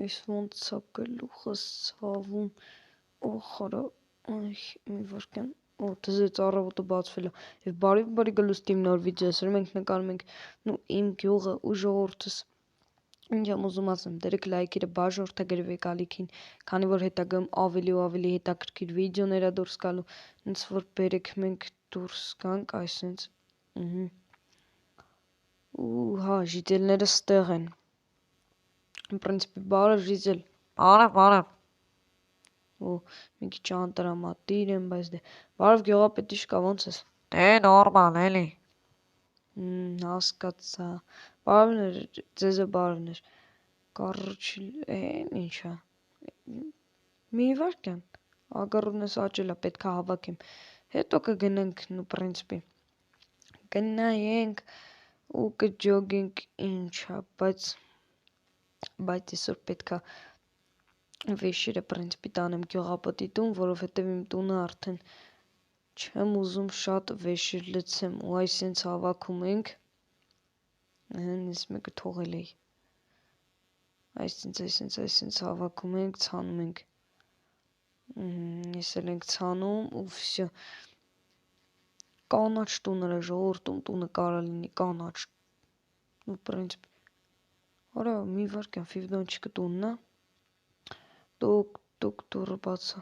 Ես ոնց է գլուխս ցավում, օխորա, այ մի վարքան, դզեց առավոտը բացվել է, և բարի գլուստի նորվի ձեսր, մենք նկարում ենք իմ գյուղը ու ժողովուրդս, ինչ եմ ուզում ասեմ, դրեք լայքերը, բաժորդագրվեք ալիքին, քանի որ հետագայում ավելի ու ավելի հետաքրքիր վիդեոներ է դուրս գալու, ինձ որ բերեք մենք դուրս գանք, այսենց, ու հա, ժիծելները ստեղ են, պրինցիպի բարև ժիծել, Բարև, ու մի քիչ անտրամադիր եմ, բայց դե, բարև գյուղապետիշկա, ոնց ես, դե նորմալ էլի, հասկացա, բարևներ, ձեզը բարևներ, կարոչի, ինչա, մի վարկյան, ագարունես աճելա, պետքա հավաքեմ, հետո կգնենք, պրինցիպի, գնայենք ու կջոգենք ինչա, բայց այսօր պետքա վեշերը պրինցիպի տանեմ գյուղապետի տուն, որովհետև իմ տունը արդեն չեմ ուզում շատ վեշեր լցեմ ու այսենց հավաքում ենք, ես մեկը թողել էի, այսենց հավաքում ենք, ցանում ենք, ես էլ ենք ցանում ու վսյո, կանաչ տուներ է ժողորդում տունը կարա լինի կանաչ, ու պրինցիպ, արա մի վարկյան ֆիվդոնչիկը տունն է, տուկ դուրը բացա,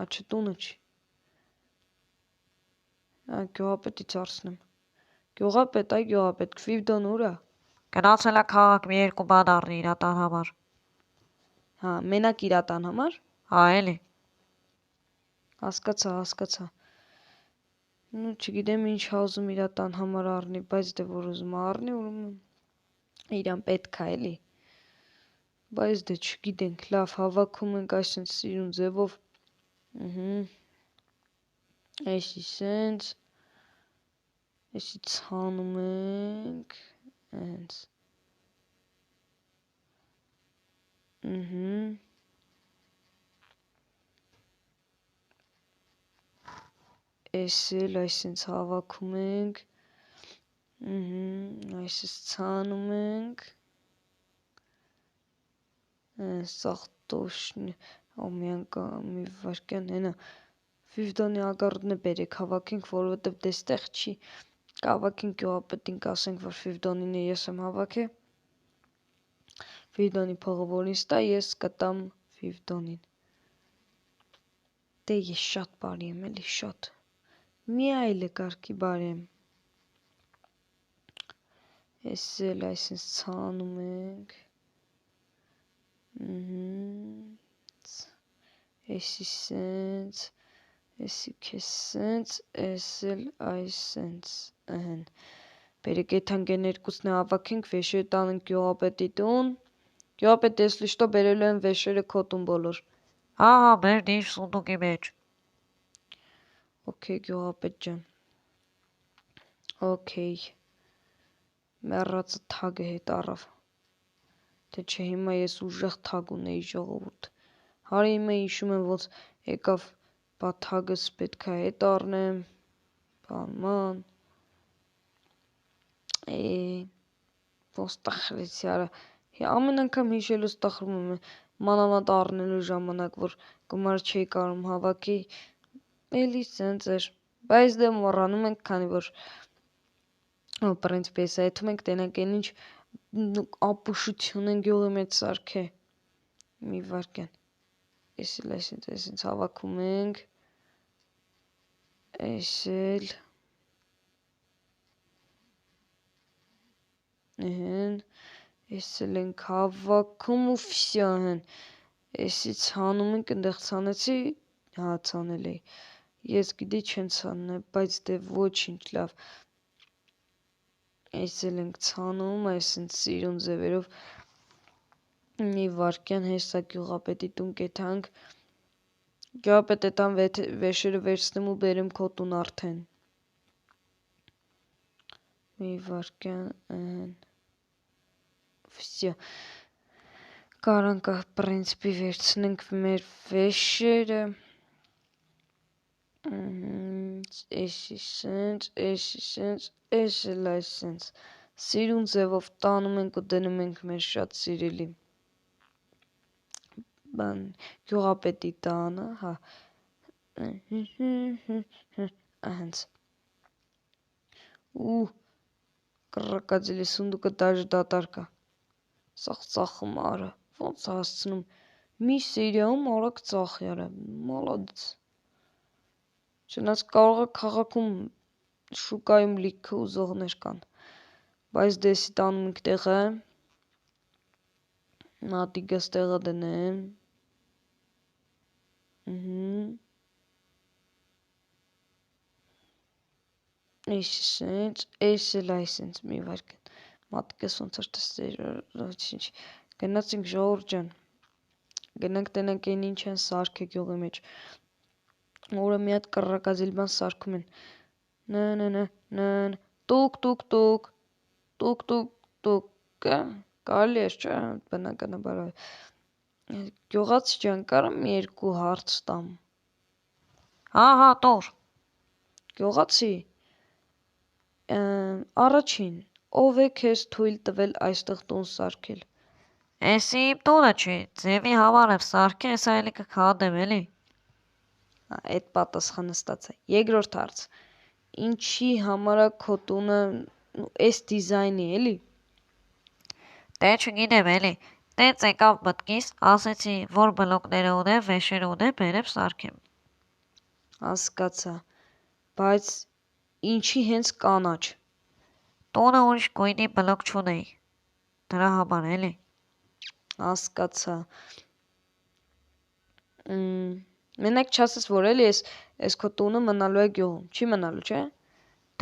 աչը տունը չի, գյուղապետից արցնեմ, գյուղապետ, ֆիվդոն ուր է, գնացել է քաղաք մի երկու բան առնի իր տան համար, հա, մենակ իր տան համար, հա էլի, հասկացա, չգիտեմ ինչ ուզում իր տան համար առնի, բայց դե որ ուզում առնի, իրան պետք է էլի, բայց դե չգիտենք, լավ հավաքում ենք այսպես սիրուն ձևով, էսի սենց, էսի ցանում ենք, հենց, էս էլ այսպես հավաքում ենք, այսպես ցանում ենք, սաղ տոշն, մի վարկյան հենա, ֆիվդոնի ագարդն է բերեք հավաքենք, որովհետև դեստեղ չի, կհավաքենք գյուղապետին կասենք, որ ֆիվդոնին է ես եմ հավաքը, ֆիվդոնի փողը որին ստա, ես կտամ ֆիվդոնին, դե ես շատ բարի եմ էլի, շատ, մի այլ է կարգի բարի եմ, ես էլ այսպես ցանում ենք, էսի սենց, էսի քեզ սենց, ես էլ այսենց, բերեք եթան գեն երկուսն է հավաքենք, վեշերը տանենք գյուղապետի տուն, գյուղապետ ես լիշտո բերելու են վեշերը քո տուն բոլոր, հա, մեր դիշ սունդուկի մեջ, օքեյ գյուղապետ ջան, օքեյ, մեռածը թագը հետ առավ, թե չէ հիմա ես ուժեղ թագ ունեի ժողովուրդ, հարի հիմա հիշում եմ ոնց եկավ, բա թագս պետքա հետ առնեմ, բանման, ոնց տխրեցի արա, ամեն անգամ հիշելուց տխրում եմ, մանավանդ առնելու ժամանակ, որ գումար չէի կարում հավաքի, էլի սենց էր, բայց դե մոռանում ենք, քանի որ պրինցիպի ես այդում ենք տենանք են ինչ ապուշություն են գյուղի մեջ սարքե, մի վարկյան, ես էլ այսենց հավաքում ենք, ես էլ, ես էլ ենք հավաքում ու վսյո էսի ցանում ենք, ընդեղ ցանեցի, հա ցանել էի, ես գիտի չեն ցանել, բայց դե ոչինչ լավ, ես էլ ենք ցանում, այսենց սիրուն ձևերով, մի վարկյան հեսա գյուղապետի տուն կեթանք, գյուղապետ էտան վեշերը վերցնեմ ու բերեմ քո տուն արդեն, մի վարկյան, վսյո, կարանք պրինցիպի վերցնենք մեր վեշերը, էսի սենց, ես էլ այսենց, սիրուն ձևով տանում ենք ու դնում ենք մեր շատ սիրելի բան գյուղապետի տանը, հա։ Հենց։ Ու կռակածելի սունդուկը դաժ դատարկա։ Սաղ ծախմարը, ոնց հասցնում։ Մի սերիայում արագ ծախի արա, մոլոդց։ Չնայած կարող է քաղաքում շուկայում լիքը ուզողներ կան։ Բայց դեսի տանում ենք տեղը, մատիկս տեղը դնեմ։ Էս էլ այսենց մի վարկեն։ Մատիկս ոնց էր տեսել, ոչինչ։ Գնացինք ժողովուրդ ջան։ Գնանք տնենք այն ինչ են սարքը գյուղի մեջ։ Օրը մի հատ կռակազիլ բան սարքում են։ Տուկ տուկ տուկ։ Տուկ տուկ տուկ։ Կարելի է, չէ՞, բնականաբար։ Գյուղացի ջան, կարամ մի երկու հարց տամ։ Հա, տուր։ Գյուղացի, առաջին, ով է քեզ թույլ տվել այստեղ տուն սարքել։ Էսի իմ տունը չի, ձևի համար եմ սարքել, էսա էլի կքանդեմ էլի։ Այդ պատասխանը ստացա։ Երկրորդ հարց, ինչի համար է քո տունը այս դիզայնի էլի։ Դե չգիտեմ էլի, տենց եկավ մտքիս, ասեցի, որ բլոկները ունեմ, վեշերը ունեմ, բերեմ սարքեմ։ Հասկացա, բայց ինչի հենց կանաչ։ Տունը ուրիշ գույնի բլոկ չունեի, դրա համար էլի։ Հասկացա։ Մենակ չասես, որ էլի այս քո տունը մնալու է գյուղում, չի մնալու, չէ։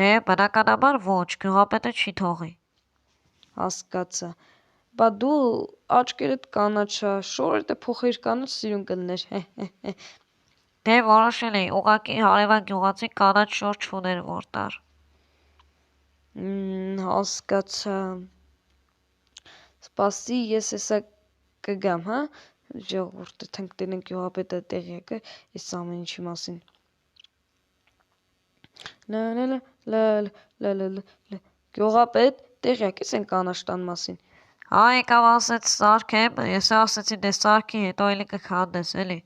Դե բնականաբար ոչ, գյուղապետը չի թողի։ Հասկացա։ Բա դու աչքերդ կանաչա, շորերդ փոխիր կանաչ սիրուն կլներ։ Դե որոշել էի, ուղղակի հարևան գյուղացի կանաչ շոր չուներ որ տար։ Հասկացա։ Սպասի, ես հեսա կգամ, հա։ Ժողովուրդը թենք տնենք գյուղապետը տեղյակ է այս ամեն ինչի մասին։ Գյուղապետ, տեղյակ ես են կանաչ տան մասին։ Հա, եկավ ասեց սարքեմ, ես ասեցի դե սարքի հետո էլի կքանդես էլի։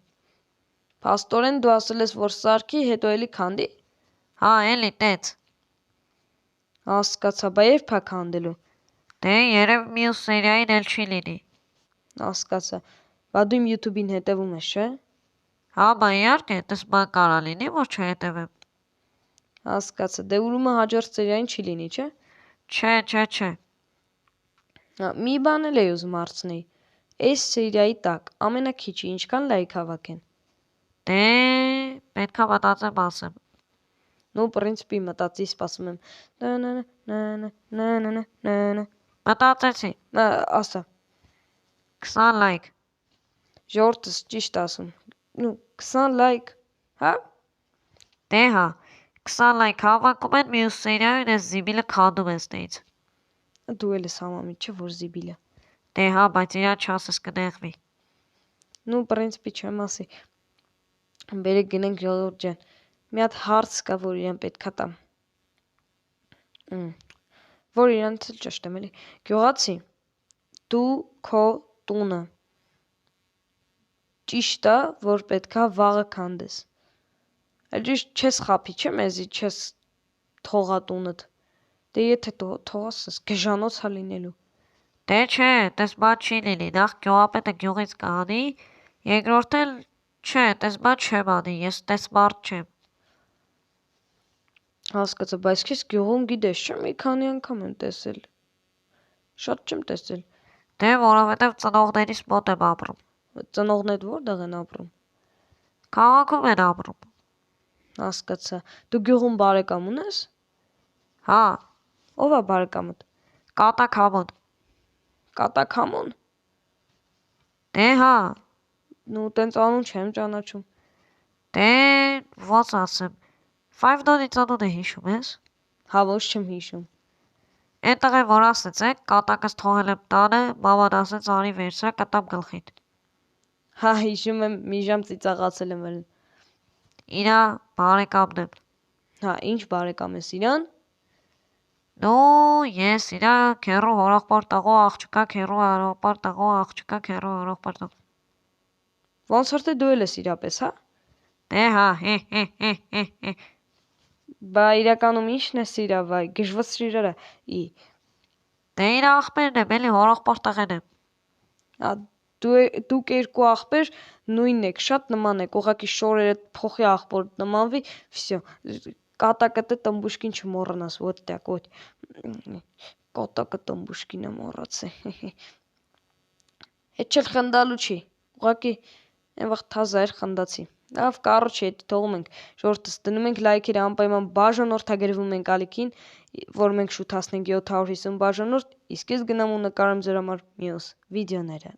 Փաստորեն դու ասել ես, որ սարքի հետո էլի քանդի։ Հա, էլի տենց։ Հասկացա, բա երբ է քանդելու։ Դե երև մյուս սերիային էլ չի լինի։ Հասկացա։ Բա դու իմ YouTube-ին հետևում ես, չէ։ Հա, բա իհարկե, դες բան կարա լինի, որ չհետևեմ։ Հասկացա, դե ուրումը հաջորդ սերիային չի լինի, չէ։ Չէ։ Մի բան էլ էի ուզում հարցնել։ Այս սերիայի տակ ամենաքիչը ինչքան լայք հավաքեն։ Դե պետքա մտածեմ ասեմ։ Ну, принципի մտածի, սպասում եմ։ Մտածեցի։ Ասա։ 20 լայք։ Ժողովուրդս ճիշտ ասում։ 20 լայք, հա։ Դե հա, 20 լայք հավաքում են մյուս սերիայում ես զիբիլը քանդում ես տենց։ Դու էլ ես համամիտ, չէ, որ զիբիլը։ Դե հա, բայց իրա չասես կնեղվի։ Ну, принципի չեմ ասի։ Բերեք գնենք ժողովուրդ ջան։ Մի հատ հարց կա, որ իրան պետքա տամ։ Որ իրանց էլ ճշտեմ էլի։ Գյուղացի, դու քո տունը ճիշտ է, որ պետքա վաղը քանդես։ Այլ ճիշտ չես խափի, չէ՞ մեզի, չես թողա տունդ։ Դե եթե թողասես, գժանոց է լինելու։ Դե չէ, տես բան չի լինի, նախ գյուղապետը գյուղից կանի, երկրորդ էլ չէ, տես բան չեմ անի, ես տես մարդ չեմ։ Հասկացա, բայց քեզ գյուղում գիտես, չէ՞, մի քանի անգամ եմ տեսել։ Շատ չեմ տեսել։ Դե որովհետև ծնողներիս մոտ եմ ապրում։ Ծնողներդ որտեղ են ապրում։ Քաղաքում են ապրում։ Հասկացա։ Դու գյուղում բարեկամ ունես։ Հա, Ով է բարեկամդ։ կատակ համոն։ Կատակամոն։ Դե հա, Ну, տենց անուն չեմ ճանաչում։ դե ոնց ասեմ, Five Nights at Freddy's հիշում ես։ Հա, ոչ չեմ հիշում։ Էն տղեն որ ասեցեք, կատակս թողել եմ տանը, մաման ասեց արի վերցրա կտամ գլխին։ Հա, հիշում եմ, մի ժամ ծիծաղացել եմ էլ։ Իրա բարեկամն եմ։ Հա, ինչ բարեկամ ես իրան։ Նո, ես իրա քեռու հորողբար տղու աղջկա քեռու հորողբար տղու աղջկա քեռու հորողբար տղու։ Ոնց որ թե դու էլ ես իրապես, հա։ Դե հա, Բա իրականում ի՞նչն է սիրա, վայ, գժվացրիր արա։ Դե իր աղբերն եմ, էլի հորեղբոր տղեն եմ։ Դուք երկու աղբեր նույնն եք, շատ նման եք, ուղղակի շորերը փոխի աղբոր նմանվի, всё։ Կատակը տմբուշկին չմոռանաս, вот так вот։ Կատակը տմբուշկինը մոռացե։ Հետ չել խնդալու չի։ Ուղղակի այն վաղ թազա էր խնդացի։ Լավ, կարոջի, հետ թողում ենք։ Ժողովուրդս դնում ենք լայքերը անպայման բաժանորդագրվում ենք ալիքին, որ մենք շուտ հասնենք 750 բաժանորդ, իսկ ես գնամ ու նկարեմ ձեր համար մյուս վիդեոները։